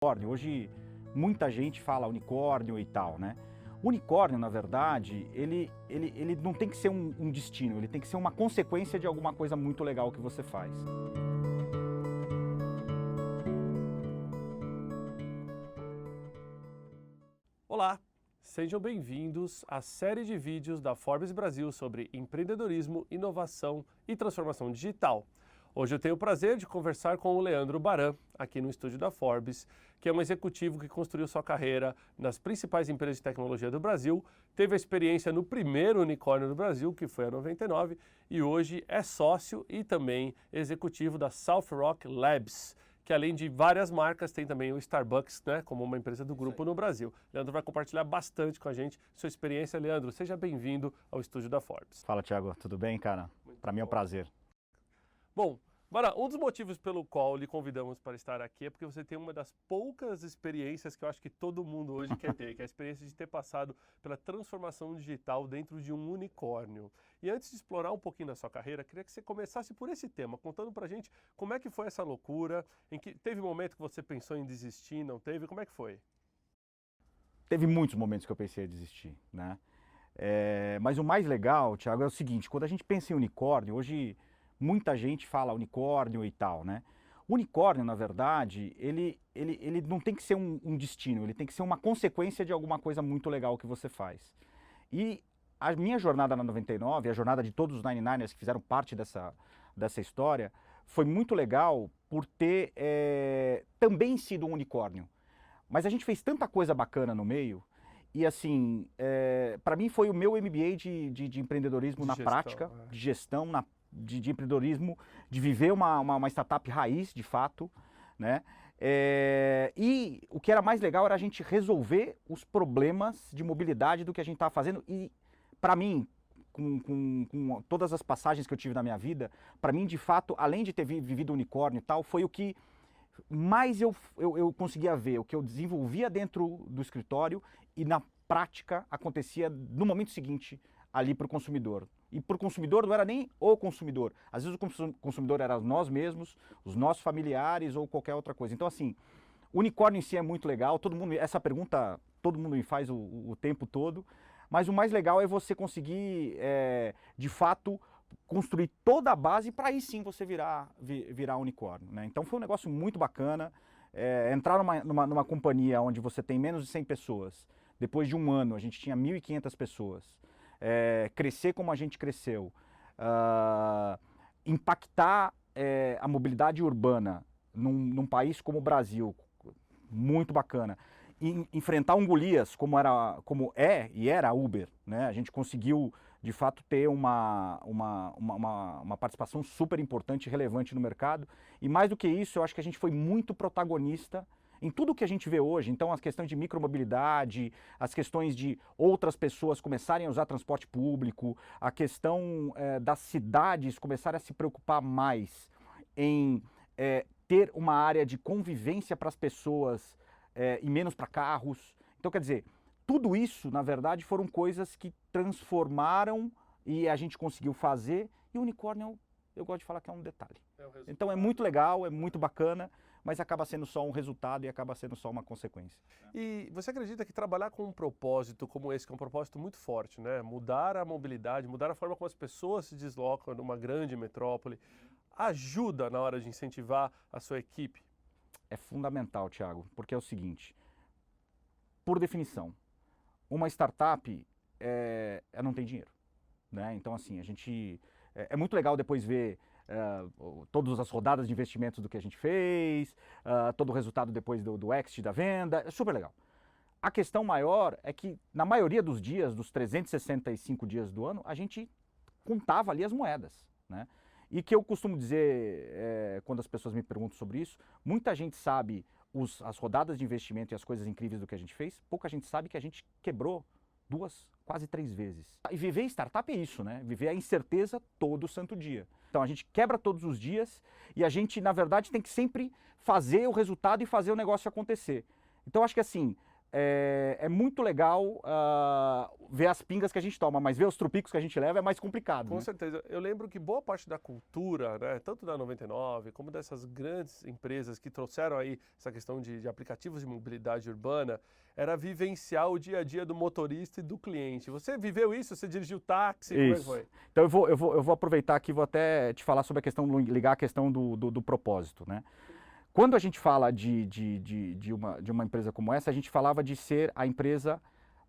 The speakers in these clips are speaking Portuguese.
Unicórnio. Hoje muita gente fala unicórnio e tal, né? Unicórnio, na verdade, ele não tem que ser um destino, ele tem que ser uma consequência de alguma coisa muito legal que você faz. Olá, sejam bem-vindos à série de vídeos da Forbes Brasil sobre empreendedorismo, inovação e transformação digital. Hoje eu tenho o prazer de conversar com o Leandro Baran, aqui no estúdio da Forbes, que é um executivo que construiu sua carreira nas principais empresas de tecnologia do Brasil, teve a experiência no primeiro unicórnio do Brasil, que foi a 99, e hoje é sócio e também executivo da South Rock Labs, que além de várias marcas, tem também o Starbucks, né, como uma empresa do grupo no Brasil. Leandro vai compartilhar bastante com a gente sua experiência. Leandro, seja bem-vindo ao estúdio da Forbes. Fala, Thiago, tudo bem, cara? Para mim é um prazer. Bom, Baran, um dos motivos pelo qual lhe convidamos para estar aqui é porque você tem uma das poucas experiências que eu acho que todo mundo hoje quer ter, que é a experiência de ter passado pela transformação digital dentro de um unicórnio. E antes de explorar um pouquinho da sua carreira, queria que você começasse por esse tema, contando pra gente como é que foi essa loucura, em que teve momento que você pensou em desistir, não teve, como é que foi? Teve muitos momentos que eu pensei em desistir, né? Mas o mais legal, Thiago, é o seguinte, quando a gente pensa em unicórnio, hoje muita gente fala unicórnio e tal, né? Unicórnio, na verdade, ele não tem que ser um destino, ele tem que ser uma consequência de alguma coisa muito legal que você faz. E a minha jornada na 99, a jornada de todos os 99ers que fizeram parte dessa história, foi muito legal por ter também sido um unicórnio. Mas a gente fez tanta coisa bacana no meio, e assim, para mim foi o meu MBA de empreendedorismo na prática, de gestão, de empreendedorismo, de viver uma startup raiz, de fato, né? E o que era mais legal era a gente resolver os problemas de mobilidade do que a gente estava fazendo. E, para mim, com todas as passagens que eu tive na minha vida, para mim, de fato, além de ter vivido unicórnio e tal, foi o que mais eu conseguia ver, o que eu desenvolvia dentro do escritório e na prática acontecia no momento seguinte ali para o consumidor. E para o consumidor não era nem o consumidor. Às vezes o consumidor era nós mesmos, os nossos familiares ou qualquer outra coisa. Então assim, o unicórnio em si é muito legal. Essa pergunta todo mundo me faz o tempo todo. Mas o mais legal é você conseguir, de fato, construir toda a base para aí sim você virar unicórnio, né? Então foi um negócio muito bacana. Entrar numa companhia onde você tem menos de 100 pessoas. Depois de um ano a gente tinha 1.500 pessoas. Crescer como a gente cresceu, impactar a mobilidade urbana num país como o Brasil, muito bacana, enfrentar um Golias como era a Uber, né? A gente conseguiu de fato ter uma participação super importante e relevante no mercado, e mais do que isso, eu acho que a gente foi muito protagonista em tudo que a gente vê hoje. Então as questões de micromobilidade, as questões de outras pessoas começarem a usar transporte público, a questão das cidades começarem a se preocupar mais em ter uma área de convivência para as pessoas e menos para carros. Então quer dizer, tudo isso na verdade foram coisas que transformaram e a gente conseguiu fazer, e o unicórnio eu gosto de falar que é um detalhe. Então é muito legal, é muito bacana, mas acaba sendo só um resultado e acaba sendo só uma consequência. E você acredita que trabalhar com um propósito como esse, que é um propósito muito forte, né? Mudar a mobilidade, mudar a forma como as pessoas se deslocam numa grande metrópole, ajuda na hora de incentivar a sua equipe? É fundamental, Thiago, porque é o seguinte, por definição, uma startup não tem dinheiro, né? Então assim, a gente... É muito legal depois ver todas as rodadas de investimentos do que a gente fez, todo o resultado depois do exit da venda, é super legal. A questão maior é que na maioria dos dias, dos 365 dias do ano, a gente contava ali as moedas, né? E que eu costumo dizer, quando as pessoas me perguntam sobre isso, muita gente sabe as rodadas de investimento e as coisas incríveis do que a gente fez, pouca gente sabe que a gente quebrou 2, quase 3 vezes. E viver startup é isso, né? Viver a incerteza todo santo dia. Então a gente quebra todos os dias e a gente, na verdade, tem que sempre fazer o resultado e fazer o negócio acontecer. Então acho que assim, é muito legal ver as pingas que a gente toma, mas ver os trupicos que a gente leva é mais complicado. Com né? certeza. Eu lembro que boa parte da cultura, né, tanto da 99 como dessas grandes empresas que trouxeram aí essa questão de aplicativos de mobilidade urbana, era vivenciar o dia a dia do motorista e do cliente. Você viveu isso? Você dirigiu táxi? Como é que foi? Então eu vou aproveitar aqui, vou até te falar sobre a questão, ligar a questão do propósito, né? Quando a gente fala de uma empresa como essa, a gente falava de ser a empresa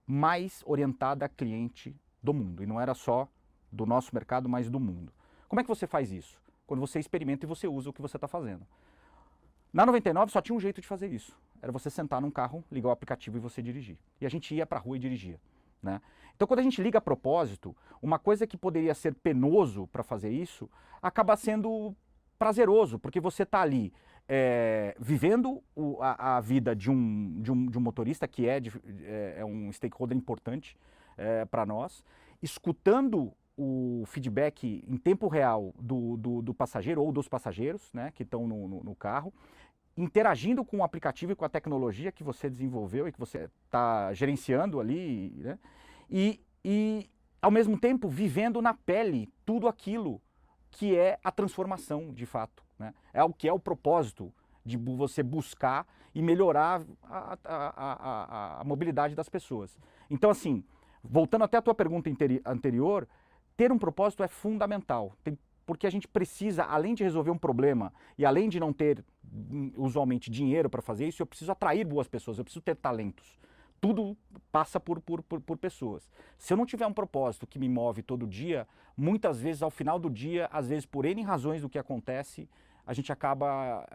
mais orientada a cliente do mundo. E não era só do nosso mercado, mas do mundo. Como é que você faz isso? Quando você experimenta e você usa o que você está fazendo. Na 99 só tinha um jeito de fazer isso. Era você sentar num carro, ligar o aplicativo e você dirigir. E a gente ia para a rua e dirigia. Né? Então quando a gente liga a propósito, uma coisa que poderia ser penoso para fazer isso, acaba sendo prazeroso, porque você está ali vivendo a vida de um motorista que é um stakeholder importante para nós, escutando o feedback em tempo real do passageiro ou dos passageiros, né, que estão no carro, interagindo com o aplicativo e com a tecnologia que você desenvolveu e que você está gerenciando ali, né, e ao mesmo tempo vivendo na pele tudo aquilo que é a transformação de fato. Né? É o que é o propósito de você buscar e melhorar a mobilidade das pessoas. Então, assim, voltando até a tua pergunta anterior, ter um propósito é fundamental, porque a gente precisa, além de resolver um problema e além de não ter, usualmente, dinheiro para fazer isso, eu preciso atrair boas pessoas, eu preciso ter talentos. Tudo passa por pessoas. Se eu não tiver um propósito que me move todo dia, muitas vezes, ao final do dia, às vezes por N razões do que acontece, a gente acaba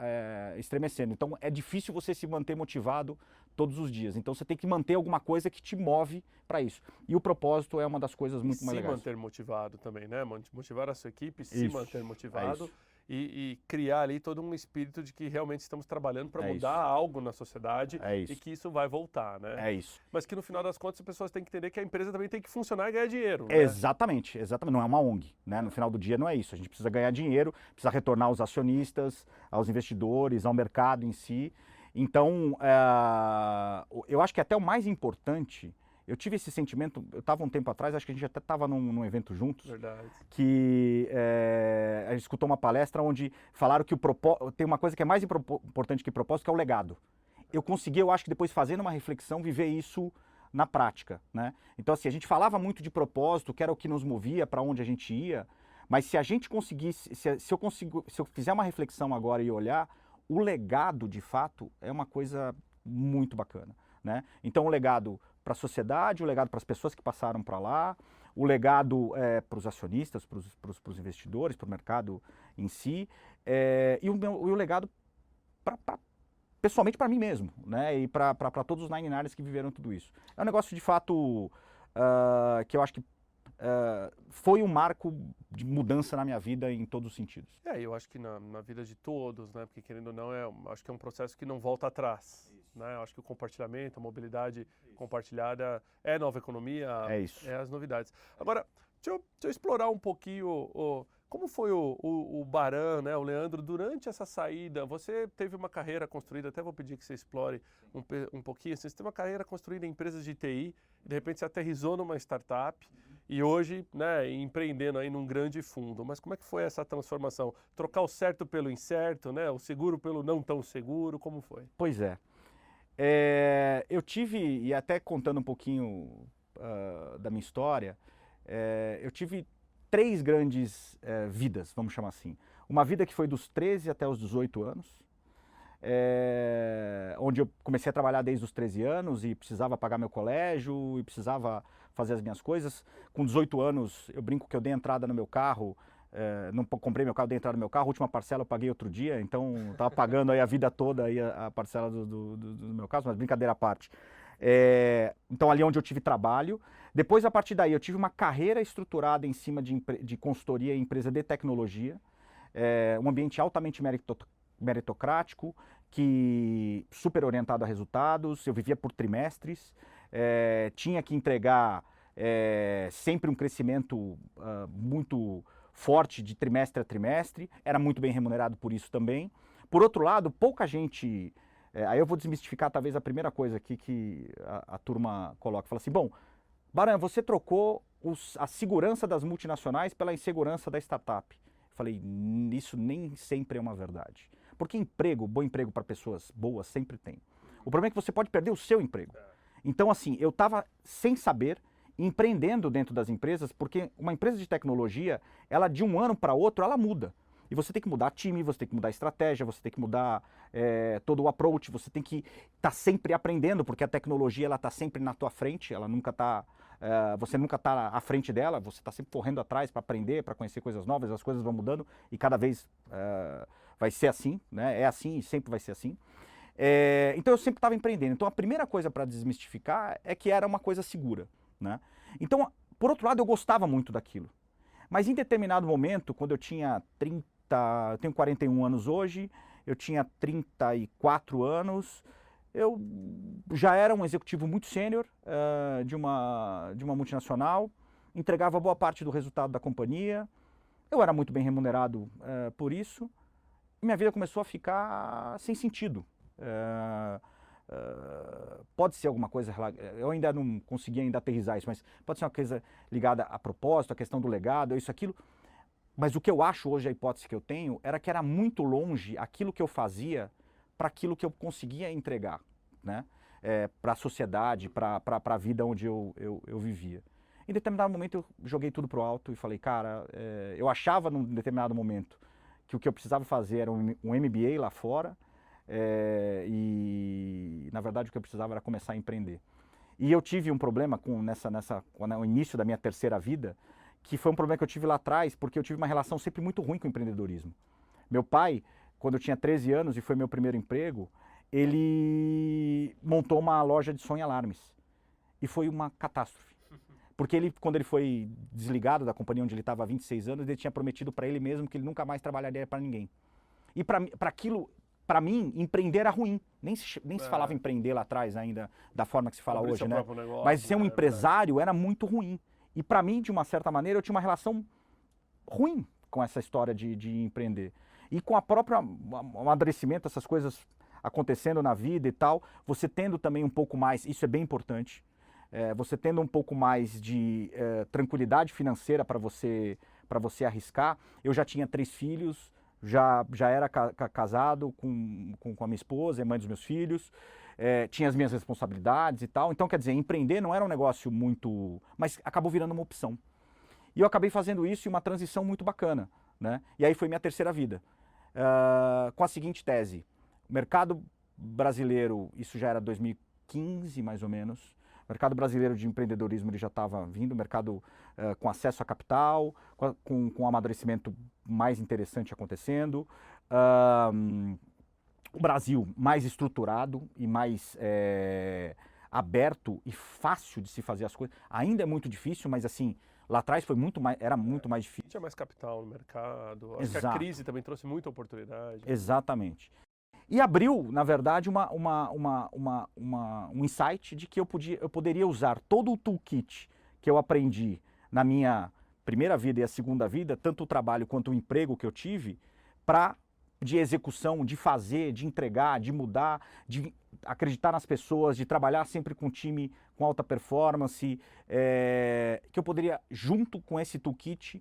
estremecendo. Então é difícil você se manter motivado todos os dias. Então você tem que manter alguma coisa que te move para isso. E o propósito é uma das coisas muito mais legais. Se manter motivado também, né? Motivar a sua equipe, se manter motivado. Isso. E criar ali todo um espírito de que realmente estamos trabalhando para mudar isso. algo na sociedade Isso. e que isso vai voltar, né? É isso. Mas que no final das contas as pessoas têm que entender que a empresa também tem que funcionar e ganhar dinheiro, né? Exatamente, exatamente. Não é uma ONG, né? No final do dia não é isso. A gente precisa ganhar dinheiro, precisa retornar aos acionistas, aos investidores, ao mercado em si. Então, eu acho que até o mais importante. Eu tive esse sentimento, eu estava um tempo atrás, acho que a gente até estava num evento juntos, Verdade. Que a gente escutou uma palestra onde falaram que tem uma coisa que é mais importante que propósito, que é o legado. Eu consegui, eu acho que depois fazendo uma reflexão, viver isso na prática. Né? Então assim, a gente falava muito de propósito, que era o que nos movia, para onde a gente ia, mas se a gente conseguisse, se eu fizer uma reflexão agora e olhar, o legado de fato é uma coisa muito bacana. Né? Então o legado para a sociedade, o legado para as pessoas que passaram para lá, o legado para os acionistas, para os investidores, para o mercado em si, e o legado pessoalmente para mim mesmo, né? E para todos os 99ers que viveram tudo isso. É um negócio de fato que eu acho que foi um marco de mudança na minha vida em todos os sentidos. Eu acho que na vida de todos, né? Porque querendo ou não, acho que é um processo que não volta atrás. Né? Eu acho que o compartilhamento, a mobilidade compartilhada é nova economia, é as novidades. Agora, deixa eu explorar um pouquinho como foi o Baran, né, o Leandro, durante essa saída. Você teve uma carreira construída, até vou pedir que você explore um pouquinho. Assim, você teve uma carreira construída em empresas de TI, de repente você aterrissou numa startup e hoje, né, empreendendo aí num grande fundo. Mas como é que foi essa transformação? Trocar o certo pelo incerto, né, o seguro pelo não tão seguro, como foi? Pois é. Eu tive, e até contando um pouquinho da minha história, eu tive 3 grandes vidas, vamos chamar assim. Uma vida que foi dos 13 até os 18 anos, onde eu comecei a trabalhar desde os 13 anos e precisava pagar meu colégio e precisava fazer as minhas coisas. Com 18 anos, eu brinco que eu dei entrada no meu carro, não comprei meu carro, dei entrada no meu carro, a última parcela eu paguei outro dia, então estava pagando aí a vida toda aí a parcela do meu caso, mas brincadeira à parte. Então ali onde eu tive trabalho. Depois, a partir daí, eu tive uma carreira estruturada em cima de consultoria em empresa de tecnologia, um ambiente altamente meritocrático, super orientado a resultados, eu vivia por trimestres, tinha que entregar sempre um crescimento muito forte de trimestre a trimestre, era muito bem remunerado por isso também. Por outro lado, pouca gente Aí eu vou desmistificar talvez a primeira coisa aqui que a turma coloca. Fala assim, bom, Baran, você trocou a segurança das multinacionais pela insegurança da startup. Falei, isso nem sempre é uma verdade. Porque bom emprego para pessoas boas sempre tem. O problema é que você pode perder o seu emprego. Então, assim, eu estava sem saber, empreendendo dentro das empresas, porque uma empresa de tecnologia, ela de um ano para outro, ela muda. E você tem que mudar time, você tem que mudar a estratégia, você tem que mudar todo o approach, você tem que estar sempre aprendendo, porque a tecnologia ela está sempre na tua frente, ela nunca está, você nunca está à frente dela, você está sempre correndo atrás para aprender, para conhecer coisas novas, as coisas vão mudando e cada vez vai ser assim, né? É assim e sempre vai ser assim. Então eu sempre estava empreendendo. Então a primeira coisa para desmistificar é que era uma coisa segura, né? Então, por outro lado, eu gostava muito daquilo. Mas em determinado momento, quando eu tinha eu tenho 41 anos hoje, eu tinha 34 anos, eu já era um executivo muito sênior de uma multinacional, entregava boa parte do resultado da companhia, eu era muito bem remunerado por isso, e minha vida começou a ficar sem sentido. Pode ser alguma coisa, eu ainda não consegui ainda aterrissar isso, mas pode ser uma coisa ligada a propósito, a questão do legado, isso, aquilo. Mas o que eu acho hoje, a hipótese que eu tenho, era que era muito longe aquilo que eu fazia para aquilo que eu conseguia entregar, né? Para a sociedade, para a vida onde eu vivia. Em determinado momento eu joguei tudo pro alto e falei, cara, eu achava num determinado momento que o que eu precisava fazer era um MBA lá fora, e na verdade o que eu precisava era começar a empreender. E eu tive um problema no início da minha terceira vida, que foi um problema que eu tive lá atrás, porque eu tive uma relação sempre muito ruim com o empreendedorismo. Meu pai, quando eu tinha 13 anos e foi meu primeiro emprego, ele montou uma loja de som e alarmes. E foi uma catástrofe. Porque ele, quando ele foi desligado da companhia onde ele estava há 26 anos, ele tinha prometido para ele mesmo que ele nunca mais trabalharia para ninguém. E para mim, empreender era ruim. Nem se falava empreender lá atrás ainda, da forma que se fala hoje, né? Negócio, mas ser um empresário era muito ruim. E para mim, de uma certa maneira, eu tinha uma relação ruim com essa história de empreender. E com a própria amadurecimento, essas coisas acontecendo na vida e tal, você tendo também um pouco mais, isso é bem importante, você tendo um pouco mais de tranquilidade financeira para você arriscar. Eu já tinha 3 filhos, já era casado com a minha esposa, é mãe dos meus filhos, tinha as minhas responsabilidades e tal. Então, quer dizer, empreender não era um negócio muito... mas acabou virando uma opção. E eu acabei fazendo isso em uma transição muito bacana, né? E aí foi minha terceira vida. Com a seguinte tese: o mercado brasileiro, isso já era 2015 mais ou menos, o mercado brasileiro de empreendedorismo ele já estava vindo, o mercado com acesso a capital, com um amadurecimento mais interessante acontecendo, o Brasil mais estruturado e mais aberto e fácil de se fazer as coisas. Ainda é muito difícil, mas assim, lá atrás era muito mais difícil. Tinha mais capital no mercado, acho Exato. que a crise também trouxe muita oportunidade. Exatamente. E abriu, na verdade, um insight de que eu poderia usar todo o toolkit que eu aprendi na minha primeira vida e a segunda vida, tanto o trabalho quanto o emprego que eu tive, de execução, de fazer, de entregar, de mudar, de acreditar nas pessoas, de trabalhar sempre com um time com alta performance, que eu poderia, junto com esse toolkit,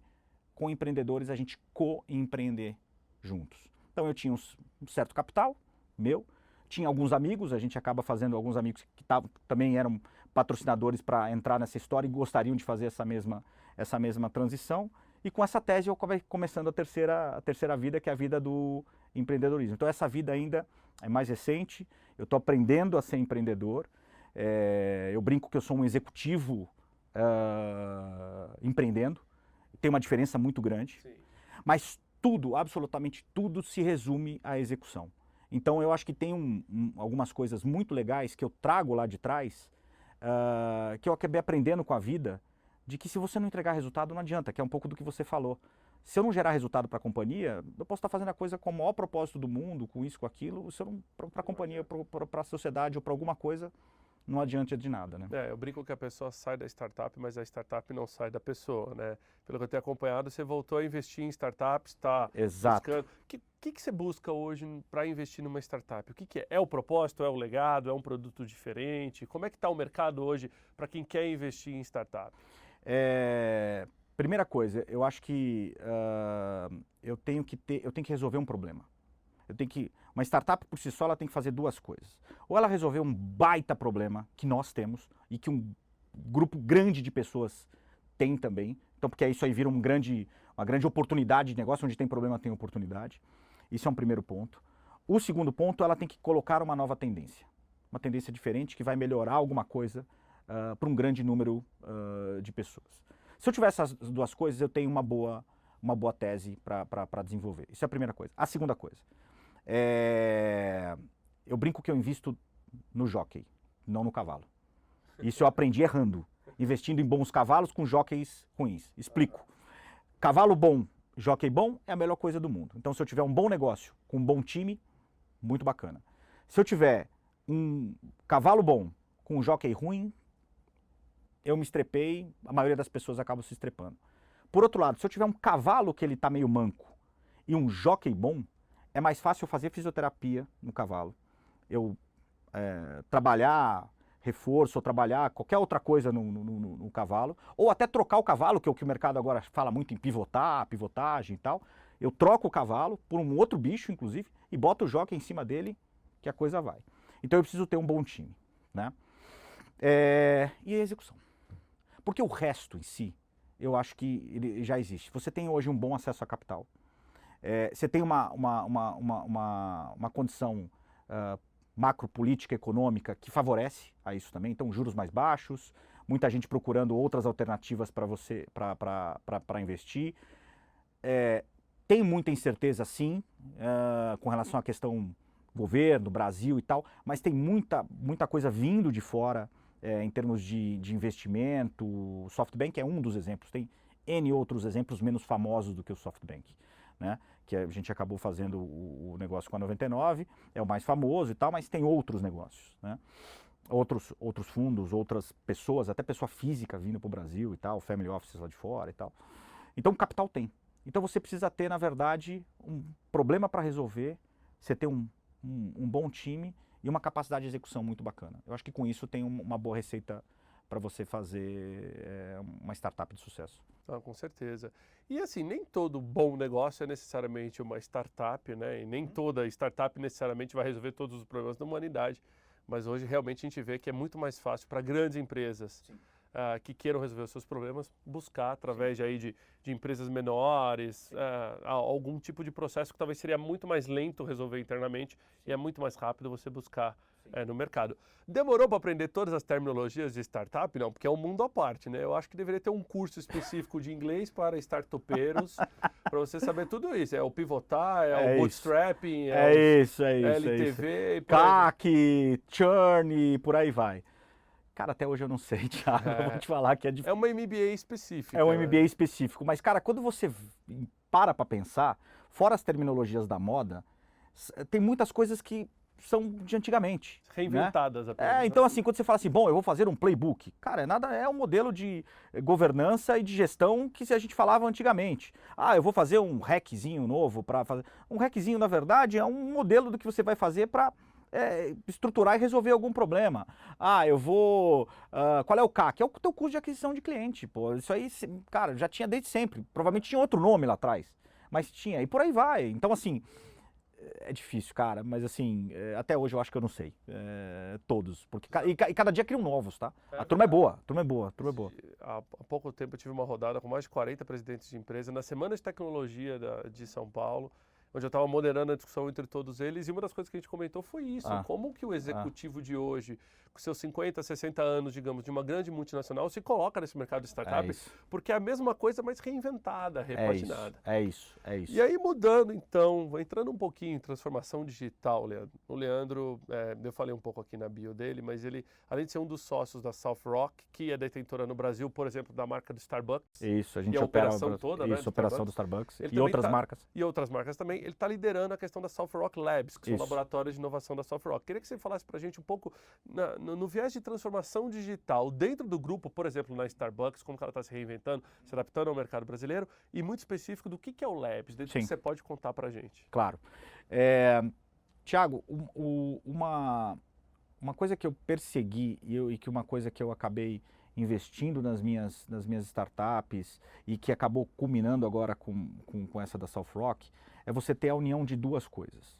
com empreendedores, a gente co-empreender juntos. Então eu tinha um certo capital meu, tinha alguns amigos, a gente acaba fazendo alguns amigos que também eram patrocinadores para entrar nessa história e gostariam de fazer essa mesma transição. E com essa tese eu acabei começando a terceira vida, que é a vida do empreendedorismo. Então essa vida ainda é mais recente, eu estou aprendendo a ser empreendedor, eu brinco que eu sou um executivo empreendendo, tem uma diferença muito grande, Sim. Mas tudo, absolutamente tudo, se resume à execução. Então eu acho que tem algumas coisas muito legais que eu trago lá de trás, que eu acabei aprendendo com a vida, de que se você não entregar resultado não adianta, que é um pouco do que você falou. Se eu não gerar resultado para a companhia, eu posso estar fazendo a coisa com o maior propósito do mundo, com isso, com aquilo, se eu não, para a companhia, para a sociedade ou para alguma coisa, não adianta de nada, né? Eu brinco que a pessoa sai da startup, mas a startup não sai da pessoa, né? Pelo que eu tenho acompanhado, você voltou a investir em startups, está buscando... O que você busca hoje para investir numa startup? O que é? É o propósito, é o legado, é um produto diferente? Como é que está o mercado hoje para quem quer investir em startup? Primeira coisa, eu acho que eu tenho que resolver um problema. Uma startup por si só ela tem que fazer duas coisas. Ou ela resolver um baita problema que nós temos e que um grupo grande de pessoas tem também. Então, porque isso aí vira uma grande oportunidade de negócio, onde tem problema tem oportunidade. Isso é um primeiro ponto. O segundo ponto, ela tem que colocar uma nova tendência. Uma tendência diferente que vai melhorar alguma coisa para um grande número de pessoas. Se eu tiver essas duas coisas, eu tenho uma boa tese para desenvolver. Isso é a primeira coisa. A segunda coisa. Eu brinco que eu invisto no jockey, não no cavalo. Isso eu aprendi errando, investindo em bons cavalos com jockeys ruins. Explico. Cavalo bom, jockey bom é a melhor coisa do mundo. Então se eu tiver um bom negócio, com um bom time, muito bacana. Se eu tiver um cavalo bom com um jockey ruim, eu me estrepei, a maioria das pessoas acabam se estrepando. Por outro lado, se eu tiver um cavalo que ele está meio manco e um jockey bom, é mais fácil eu fazer fisioterapia no cavalo. Eu trabalhar reforço, ou trabalhar qualquer outra coisa no cavalo, ou até trocar o cavalo, que é o que o mercado agora fala muito em pivotagem e tal. Eu troco o cavalo por um outro bicho, inclusive, e boto o jockey em cima dele, que a coisa vai. Então eu preciso ter um bom time, né? E a execução. Porque o resto em si, eu acho que ele já existe. Você tem hoje um bom acesso a capital. Você tem uma condição macropolítica econômica que favorece a isso também. Então, juros mais baixos, muita gente procurando outras alternativas para você para investir. Tem muita incerteza, sim, com relação à questão governo, Brasil e tal, mas tem muita coisa vindo de fora em termos de investimento. O SoftBank é um dos exemplos, tem N outros exemplos menos famosos do que o SoftBank, né? Que a gente acabou fazendo o negócio com a 99, é o mais famoso e tal, mas tem outros negócios, né? Outros fundos, outras pessoas, até pessoa física vindo para o Brasil e tal, family offices lá de fora e tal. Então o capital tem. Então você precisa ter, na verdade, um problema para resolver, você ter um bom time e uma capacidade de execução muito bacana. Eu acho que com isso tem uma boa receita para você fazer uma startup de sucesso. Com certeza. E assim, nem todo bom negócio é necessariamente uma startup, né? E nem toda startup necessariamente vai resolver todos os problemas da humanidade. Mas hoje realmente a gente vê que é muito mais fácil para grandes empresas que queiram resolver os seus problemas, buscar através aí de empresas menores, algum tipo de processo que talvez seria muito mais lento resolver internamente e é muito mais rápido você buscar no mercado. Demorou para aprender todas as terminologias de startup? Não, porque é um mundo à parte, né? Eu acho que deveria ter um curso específico de inglês para startupeiros, para você saber tudo isso. É o pivotar, o bootstrapping, isso, LTV... CAC, churn e por aí vai. Cara, até hoje eu não sei, Thiago, eu vou te falar que é difícil. É uma MBA específica. É um MBA específico, mas cara, quando você para pensar, fora as terminologias da moda, tem muitas coisas que são de antigamente. Reinventadas, né? apenas. Então assim, quando você fala assim, bom, eu vou fazer um playbook, cara, é um modelo de governança e de gestão que a gente falava antigamente. Eu vou fazer um hackzinho novo para fazer... Um hackzinho, na verdade, é um modelo do que você vai fazer para estruturar e resolver algum problema. Eu vou... qual é o CAC? É o teu custo de aquisição de cliente, pô. Isso aí, cara, já tinha desde sempre. Provavelmente tinha outro nome lá atrás, mas tinha. E por aí vai. Então, assim... É difícil, cara, mas assim, até hoje eu acho que eu não sei. Todos. Porque, e cada dia criam novos, tá? A turma é boa, Há pouco tempo eu tive uma rodada com mais de 40 presidentes de empresa na Semana de Tecnologia de São Paulo, onde eu estava moderando a discussão entre todos eles, e uma das coisas que a gente comentou foi isso, como que o executivo de hoje, com seus 50, 60 anos, digamos, de uma grande multinacional, se coloca nesse mercado de startup, porque é a mesma coisa, mas reinventada, repaginada. É isso. E aí mudando então, entrando um pouquinho em transformação digital, Leandro. O Leandro, eu falei um pouco aqui na bio dele, mas ele, além de ser um dos sócios da South Rock, que é detentora no Brasil, por exemplo, da marca do Starbucks. Isso, a gente opera operação toda, né? Isso, operação do Starbucks. Ele E outras marcas. E outras marcas também. ele está liderando a questão da South Rock Labs, que são Isso. laboratórios de inovação da South Rock. Queria que você falasse para a gente um pouco no viés de transformação digital dentro do grupo, por exemplo, na Starbucks, como que ela está se reinventando, se adaptando ao mercado brasileiro, e muito específico do que é o Labs, dentro do que você pode contar para a gente. Claro. Tiago, uma coisa que eu persegui e que uma coisa que eu acabei investindo nas minhas startups e que acabou culminando agora com essa da South Rock, é você ter a união de duas coisas.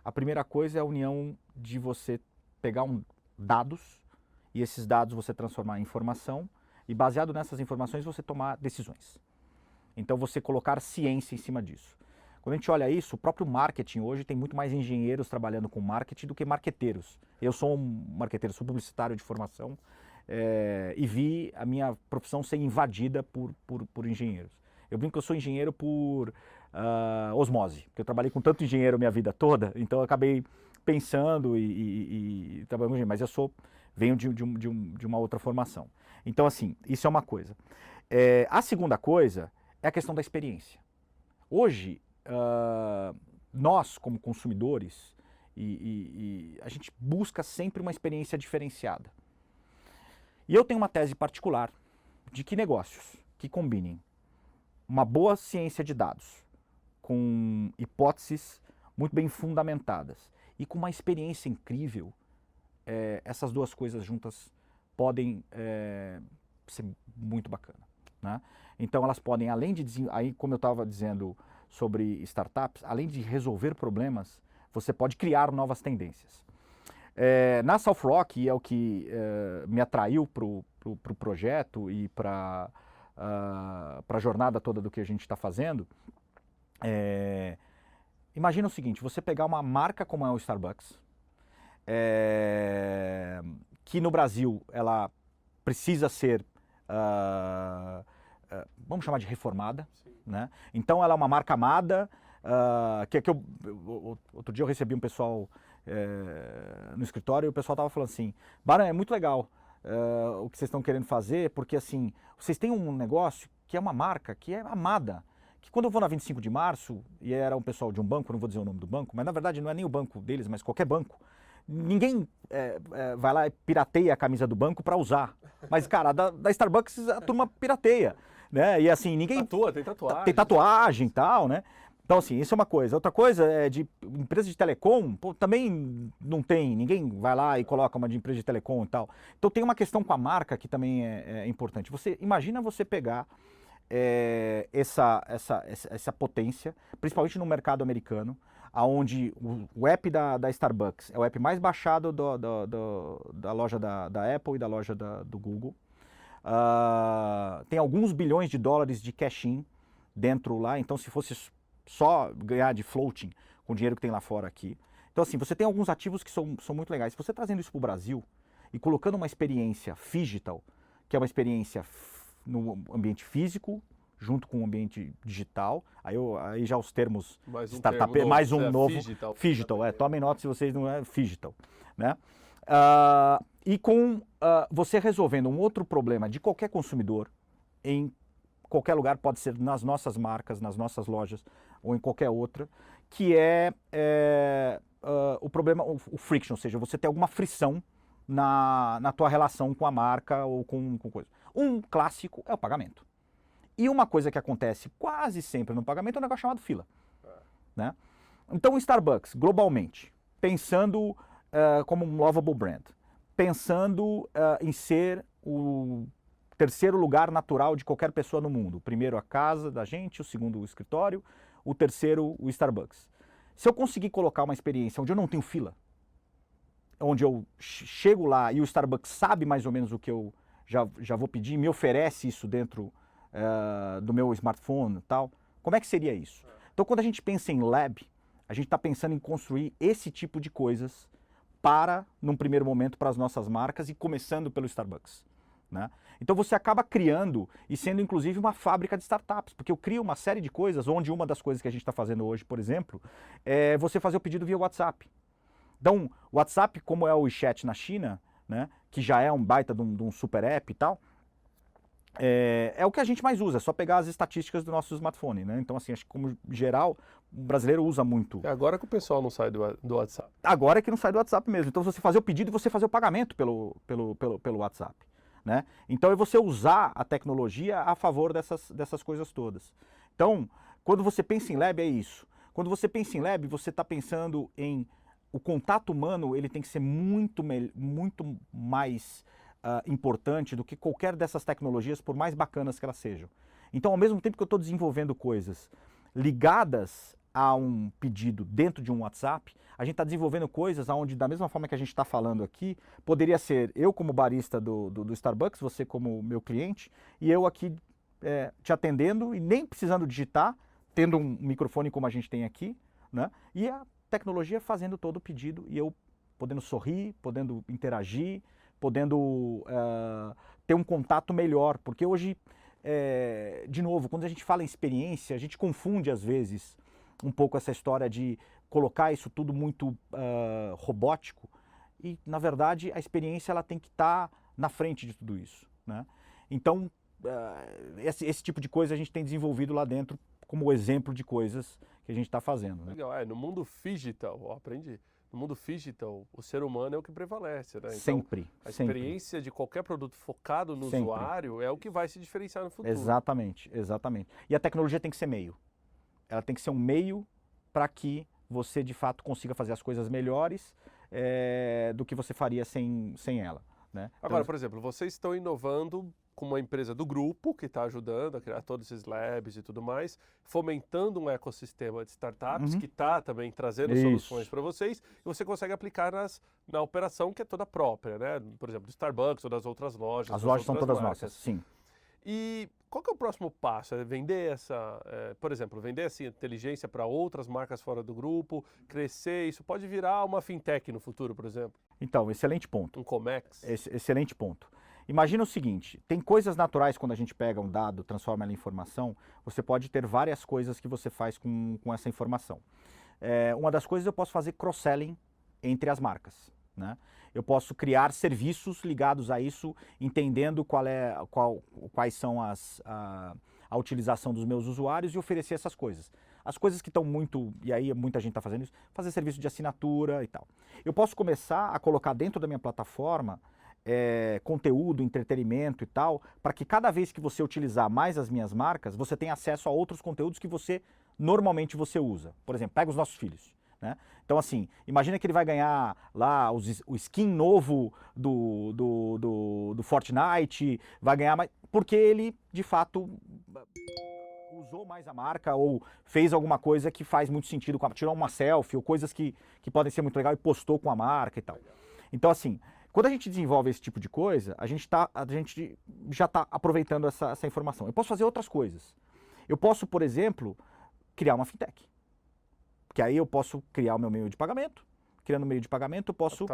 A primeira coisa é a união de você pegar dados e esses dados você transformar em informação e baseado nessas informações você tomar decisões. Então você colocar ciência em cima disso. Quando a gente olha isso, o próprio marketing hoje tem muito mais engenheiros trabalhando com marketing do que marqueteiros. Eu sou um marqueteiro, sou publicitário de formação e vi a minha profissão ser invadida por engenheiros. Eu brinco que eu sou engenheiro por osmose, porque eu trabalhei com tanto engenheiro a minha vida toda, então eu acabei pensando e trabalhando com engenheiro, mas venho de uma outra formação. Então assim, isso é uma coisa. A segunda coisa é a questão da experiência. Hoje, nós como consumidores, a gente busca sempre uma experiência diferenciada. E eu tenho uma tese particular de que negócios que combinem uma boa ciência de dados com hipóteses muito bem fundamentadas e com uma experiência incrível, essas duas coisas juntas podem ser muito bacana, né? Então elas podem, além de, aí como eu estava dizendo sobre startups, além de resolver problemas, você pode criar novas tendências. Na South Rock, é o que me atraiu para o projeto e para a jornada toda do que a gente está fazendo. Imagina o seguinte, você pegar uma marca como é o Starbucks, que no Brasil ela precisa ser, vamos chamar de reformada, né? Então ela é uma marca amada, outro dia eu recebi um pessoal no escritório e o pessoal estava falando assim, Barão, é muito legal o que vocês estão querendo fazer, porque assim, vocês têm um negócio que é uma marca que é amada, que quando eu vou na 25 de março, e era um pessoal de um banco, não vou dizer o nome do banco, mas na verdade não é nem o banco deles, mas qualquer banco, ninguém vai lá e pirateia a camisa do banco para usar, mas cara, da Starbucks a turma pirateia, né? E assim, ninguém... Tem tatuagem. Tem tatuagem e tal, né? Então, assim, isso é uma coisa. Outra coisa é de empresa de telecom, também não tem, ninguém vai lá e coloca uma de empresa de telecom e tal. Então tem uma questão com a marca que também é importante. Imagina você pegar essa potência, principalmente no mercado americano, onde o app da Starbucks é o app mais baixado da loja da Apple e da loja do Google. Tem alguns bilhões de dólares de cash-in dentro lá, então se fosse só ganhar de floating com o dinheiro que tem lá fora aqui. Então assim, você tem alguns ativos que são muito legais. Se você trazendo isso para o Brasil e colocando uma experiência phygital, que é uma experiência no ambiente físico, junto com o ambiente digital, aí já os termos startup, mais um novo, phygital, tomem nota se vocês não é phygital, né? E com você resolvendo um outro problema de qualquer consumidor em qualquer lugar, pode ser nas nossas marcas, nas nossas lojas ou em qualquer outra, que é o problema, o friction, ou seja, você tem alguma frição na tua relação com a marca ou com coisa. Um clássico é o pagamento. E uma coisa que acontece quase sempre no pagamento é um negócio chamado fila, né? Então o Starbucks, globalmente, pensando como um lovable brand, pensando em ser o terceiro lugar natural de qualquer pessoa no mundo. O primeiro a casa da gente, o segundo o escritório, o terceiro o Starbucks. Se eu conseguir colocar uma experiência onde eu não tenho fila, onde eu chego lá e o Starbucks sabe mais ou menos o que eu já vou pedir, me oferece isso dentro do meu smartphone e tal, como é que seria isso? Então quando a gente pensa em lab, a gente está pensando em construir esse tipo de coisas num primeiro momento, para as nossas marcas e começando pelo Starbucks, né? Então você acaba criando e sendo inclusive uma fábrica de startups, porque eu crio uma série de coisas, onde uma das coisas que a gente está fazendo hoje, por exemplo, é você fazer o pedido via WhatsApp. Então, o WhatsApp, como é o WeChat na China, né, que já é um baita de um super app e tal, é o que a gente mais usa, é só pegar as estatísticas do nosso smartphone, né? Então, assim, acho que como geral, o brasileiro usa muito. É agora que o pessoal não sai do WhatsApp. Agora é que não sai do WhatsApp mesmo. Então, você fazer o pedido e você fazer o pagamento pelo WhatsApp, né? Então, é você usar a tecnologia a favor dessas coisas todas. Então, quando você pensa em lab, é isso. Quando você pensa em lab, você está pensando em o contato humano, ele tem que ser muito mais importante do que qualquer dessas tecnologias, por mais bacanas que elas sejam. Então, ao mesmo tempo que eu estou desenvolvendo coisas ligadas a um pedido dentro de um WhatsApp, a gente está desenvolvendo coisas onde, da mesma forma que a gente está falando aqui, poderia ser eu como barista do Starbucks, você como meu cliente, e eu aqui te atendendo e nem precisando digitar, tendo um microfone como a gente tem aqui, né? E a tecnologia fazendo todo o pedido e eu podendo sorrir, podendo interagir, podendo ter um contato melhor, porque hoje, de novo, quando a gente fala em experiência, a gente confunde às vezes um pouco essa história de colocar isso tudo muito robótico e, na verdade, a experiência ela tem que estar na frente de tudo isso, né? Então, esse tipo de coisa a gente tem desenvolvido lá dentro como exemplo de coisas que a gente está fazendo, né? Legal, no mundo digital, aprendi. No mundo digital, o ser humano é o que prevalece, né? Então, Sempre. a experiência de qualquer produto focado no Sempre. usuário é o que vai se diferenciar no futuro. Exatamente, exatamente. E a tecnologia tem que ser meio. Ela tem que ser um meio para que você, de fato, consiga fazer as coisas melhores do que você faria sem ela, né? Agora, Então, por exemplo, vocês estão inovando com uma empresa do grupo que está ajudando a criar todos esses labs e tudo mais, fomentando um ecossistema de startups que está também trazendo Isso. soluções para vocês e você consegue aplicar na operação que é toda própria, né? Por exemplo, do Starbucks ou das outras lojas. as das lojas são outras todas marcas. nossas, sim. E qual que é o próximo passo? É vender por exemplo, vender essa inteligência para outras marcas fora do grupo, crescer, isso pode virar uma fintech no futuro, por exemplo? Então, excelente ponto. Um Comex? Excelente ponto. Imagina o seguinte, tem coisas naturais quando a gente pega um dado, transforma ela em informação, você pode ter várias coisas que você faz com essa informação. Uma das coisas eu posso fazer cross-selling entre as marcas, né? Eu posso criar serviços ligados a isso, entendendo quais são a utilização dos meus usuários e oferecer essas coisas. As coisas que estão e aí muita gente está fazendo isso, fazer serviço de assinatura e tal. Eu posso começar a colocar dentro da minha plataforma conteúdo, entretenimento e tal, para que cada vez que você utilizar mais as minhas marcas, você tenha acesso a outros conteúdos que normalmente você usa. Por exemplo, pega os nossos filhos, né? Então, assim, imagina que ele vai ganhar lá o skin novo do Fortnite, vai ganhar mais, porque ele, de fato, usou mais a marca ou fez alguma coisa que faz muito sentido, tirou uma selfie ou coisas que podem ser muito legal e postou com a marca e tal. Então, assim, quando a gente desenvolve esse tipo de coisa, a gente já está aproveitando essa informação. Eu posso fazer outras coisas. Eu posso, por exemplo, criar uma fintech. Que aí eu posso criar o meu meio de pagamento. Criando o meio de pagamento, eu posso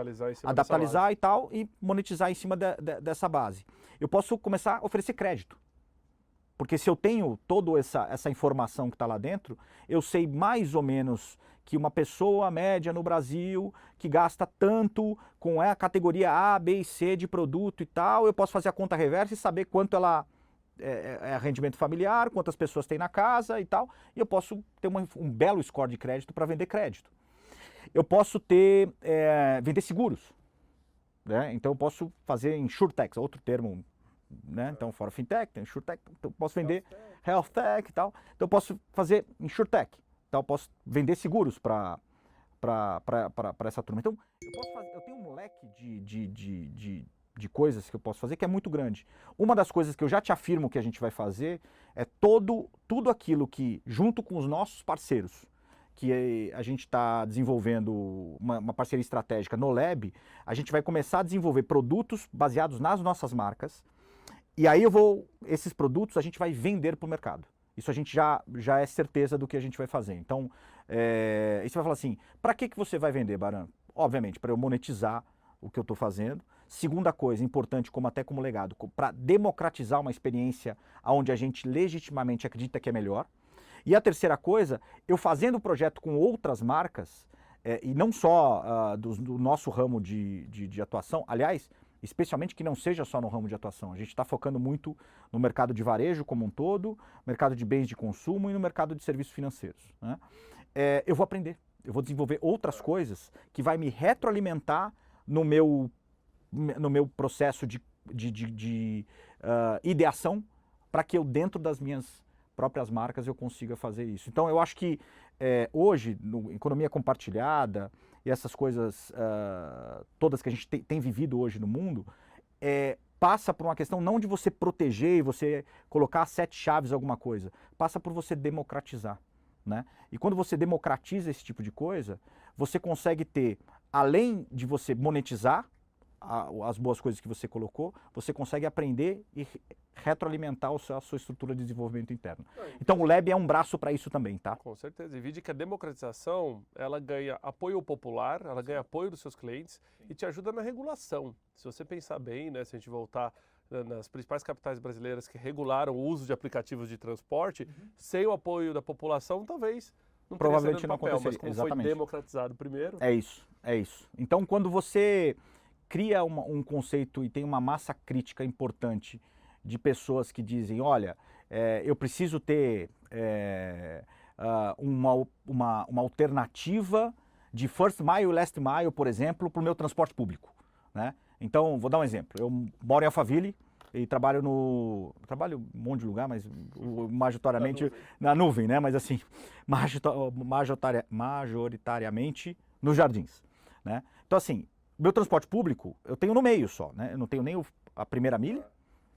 adaptalizar e tal e monetizar em cima dessa base. Eu posso começar a oferecer crédito. Porque se eu tenho toda essa informação que está lá dentro, eu sei mais ou menos que uma pessoa média no Brasil que gasta tanto com a categoria A, B e C de produto e tal, eu posso fazer a conta reversa e saber quanto ela é rendimento familiar, quantas pessoas tem na casa e tal, e eu posso ter um belo score de crédito para vender crédito. Eu posso vender seguros, né? Então eu posso fazer insurtech, outro termo, né? Então fora fintech, tem insurtech, então eu posso vender health tech e tal, então eu posso fazer insurtech. Então, eu posso vender seguros para essa turma. Então, eu tenho um leque de coisas que eu posso fazer que é muito grande. Uma das coisas que eu já te afirmo que a gente vai fazer é tudo aquilo que, junto com os nossos parceiros, que a gente está desenvolvendo uma parceria estratégica no Lab, a gente vai começar a desenvolver produtos baseados nas nossas marcas, e aí esses produtos a gente vai vender para o mercado. Isso a gente já é certeza do que a gente vai fazer. Então, você vai falar assim, para que você vai vender, Baran? Obviamente, para eu monetizar o que eu estou fazendo. Segunda coisa, importante, até como legado, para democratizar uma experiência onde a gente legitimamente acredita que é melhor. E a terceira coisa, eu fazendo o projeto com outras marcas, e não só do nosso ramo de atuação, aliás, especialmente que não seja só no ramo de atuação. A gente está focando muito no mercado de varejo como um todo, mercado de bens de consumo e no mercado de serviços financeiros, né? Eu vou aprender, eu vou desenvolver outras coisas que vai me retroalimentar no meu processo de ideação, para que eu, dentro das minhas próprias marcas, eu consiga fazer isso. Então eu acho que hoje, economia compartilhada e essas coisas todas que a gente tem vivido hoje no mundo, passa por uma questão não de você proteger e você colocar 7 chaves alguma coisa, passa por você democratizar, né? E quando você democratiza esse tipo de coisa, você consegue ter, além de você monetizar as boas coisas que você colocou, você consegue aprender e retroalimentar a sua estrutura de desenvolvimento interno. Então o Lab é um braço para isso também, tá? Com certeza. E vide que a democratização, ela ganha apoio popular, ela ganha apoio dos seus clientes e te ajuda na regulação. Se você pensar bem, né, se a gente voltar nas principais capitais brasileiras que regularam o uso de aplicativos de transporte, sem o apoio da população, talvez não provavelmente teria saído não do papel, mas aconteceria. como Exatamente. foi democratizado primeiro... É isso, é isso. Então quando você cria um conceito e tem uma massa crítica importante de pessoas que dizem, olha, eu preciso ter uma alternativa de first mile, last mile, por exemplo, para o meu transporte público, né? Então, vou dar um exemplo. Eu moro em Alphaville e trabalho em um monte de lugar, mas majoritariamente na nuvem, né? Mas assim, majoritariamente nos Jardins, né? Então, assim, meu transporte público eu tenho no meio só, né? Eu não tenho nem a primeira milha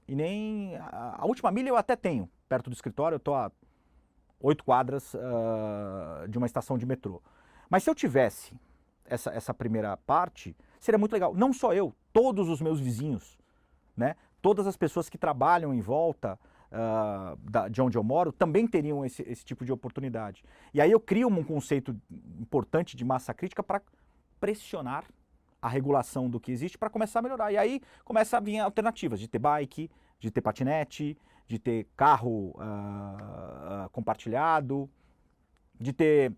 e nem a última milha eu até tenho, perto do escritório, eu estou a 8 quadras de uma estação de metrô. Mas se eu tivesse essa primeira parte, seria muito legal. Não só eu, todos os meus vizinhos, né? Todas as pessoas que trabalham em volta de onde eu moro também teriam esse tipo de oportunidade. E aí eu crio um conceito importante de massa crítica para pressionar a regulação do que existe para começar a melhorar. E aí começa a vir alternativas de ter bike, de ter patinete, de ter carro compartilhado, de ter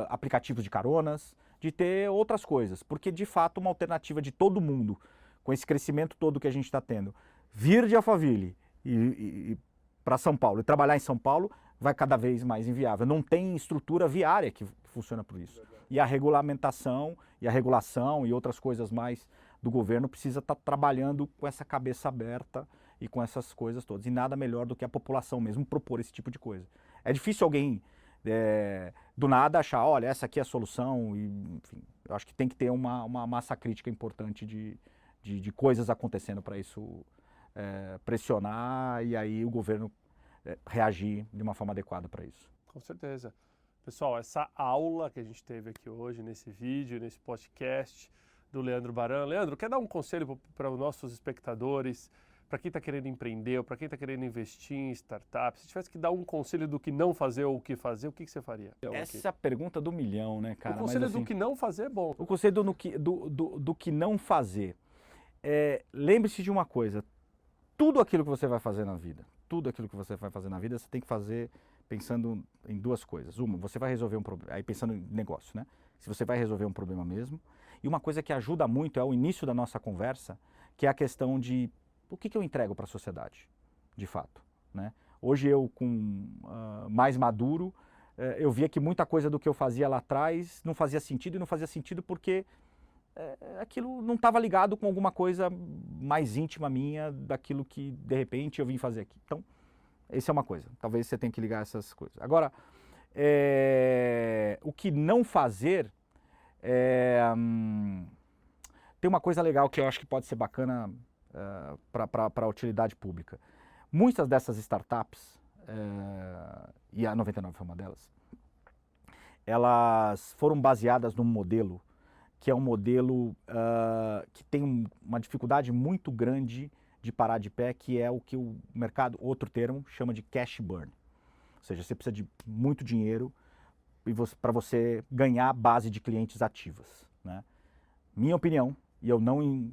aplicativos de caronas, de ter outras coisas. Porque, de fato, uma alternativa de todo mundo, com esse crescimento todo que a gente está tendo, vir de Alphaville e para São Paulo e trabalhar em São Paulo vai cada vez mais inviável. Não tem estrutura viária que funciona por isso. E a regulamentação e a regulação e outras coisas mais do governo precisa estar trabalhando com essa cabeça aberta e com essas coisas todas. E nada melhor do que a população mesmo propor esse tipo de coisa. É difícil alguém do nada achar, olha, essa aqui é a solução. E, enfim, eu acho que tem que ter uma massa crítica importante de coisas acontecendo para isso pressionar e aí o governo reagir de uma forma adequada para isso. Com certeza. Pessoal, essa aula que a gente teve aqui hoje, nesse vídeo, nesse podcast do Leandro Baran. Leandro, quer dar um conselho para os nossos espectadores, para quem está querendo empreender, ou para quem está querendo investir em startups? Se tivesse que dar um conselho do que não fazer ou o que fazer, o que você faria? Essa é a pergunta do milhão, né, cara? O conselho Mas, assim, do que não fazer é bom. O conselho do que não fazer. Lembre-se de uma coisa, tudo aquilo que você vai fazer na vida, você tem que fazer pensando em duas coisas. Uma, você vai resolver um problema, aí pensando em negócio, né? Se você vai resolver um problema mesmo. E uma coisa que ajuda muito é o início da nossa conversa, que é a questão de o que eu entrego para a sociedade, de fato, né? Hoje eu, mais maduro, eu via que muita coisa do que eu fazia lá atrás não fazia sentido, e não fazia sentido porque aquilo não estava ligado com alguma coisa mais íntima minha, daquilo que de repente eu vim fazer aqui. Então, essa é uma coisa, talvez você tenha que ligar essas coisas. Agora, o que não fazer, tem uma coisa legal que eu acho que pode ser bacana para a utilidade pública. Muitas dessas startups, e a 99 foi uma delas, elas foram baseadas num modelo que é um modelo que tem uma dificuldade muito grande de parar de pé, que é o que o mercado, outro termo, chama de cash burn. Ou seja, você precisa de muito dinheiro para você ganhar base de clientes ativas, né? Minha opinião, e eu não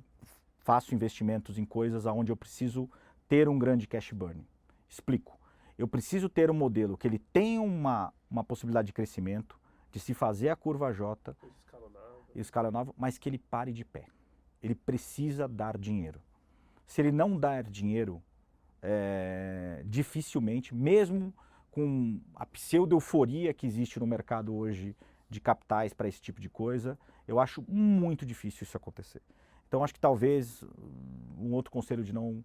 faço investimentos em coisas onde eu preciso ter um grande cash burn. Explico. Eu preciso ter um modelo que ele tenha uma possibilidade de crescimento, de se fazer a curva J, escala nova, mas que ele pare de pé. ele precisa dar dinheiro. Se ele não der dinheiro, dificilmente, mesmo com a pseudo-euforia que existe no mercado hoje de capitais para esse tipo de coisa, eu acho muito difícil isso acontecer. Então acho que talvez um outro conselho de não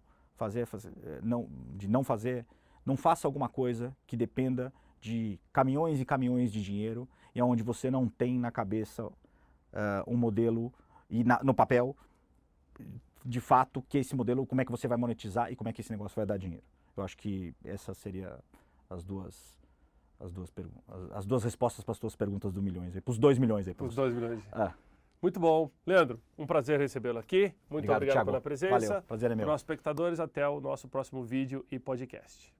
faça alguma coisa que dependa de caminhões e caminhões de dinheiro e onde você não tem na cabeça um modelo e no papel, de fato, que esse modelo, como é que você vai monetizar e como é que esse negócio vai dar dinheiro. Eu acho que essas seriam as duas respostas para as tuas perguntas do milhões, para os 2 milhões aí. Para os 2 milhões. Ah. Muito bom. Leandro, um prazer recebê-lo aqui. Muito obrigado Thiago. pela presença. Valeu, prazer é meu. Para os nossos espectadores, até o nosso próximo vídeo e podcast.